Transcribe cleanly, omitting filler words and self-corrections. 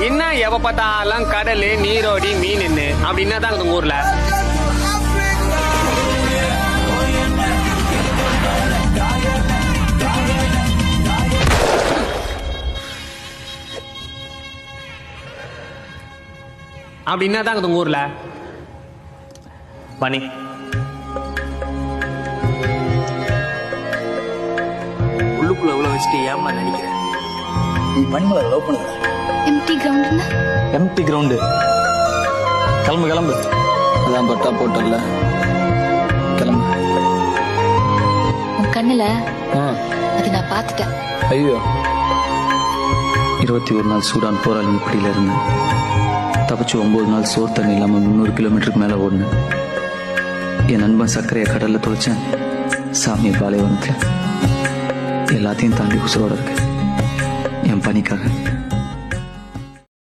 என்ன எவ பார்த்தாலும் கடல் நீரோடி மீன் அப்படின்னா தான் உங்க ஊர்ல அப்படின்னா தான் உங்க ஊர்ல மணி உள்ளுக்குள்ள எவ்வளவு வச்சுட்டு ஏமா நினைக்கிறேன் நீ பனிமலை லவ் பண்ணுற எம்டி கிரவுண்ட்னா எம்டி கிரவுண்டு. கிளம்பு கிளம்பு, அதான் பட்டா போட்டல. கிளம்பு. உன் கண்ணுல அது நான் பார்த்துட்டேன். ஐயோ, 21 நாள் சூடான் போராளி இப்படியில இருந்தேன். தப்பிச்சு 9 நாள் சோறு தண்ணி இல்லாமல் 300 கிலோமீட்டருக்கு மேலே ஓடினேன். என் நண்பன் சர்க்கரையை கடலில் தொலைச்சேன். சாமியை பாலைவனத்தில் எல்லாத்தையும் தாண்டி உசுரோட இருக்கு என் பணிக்காக.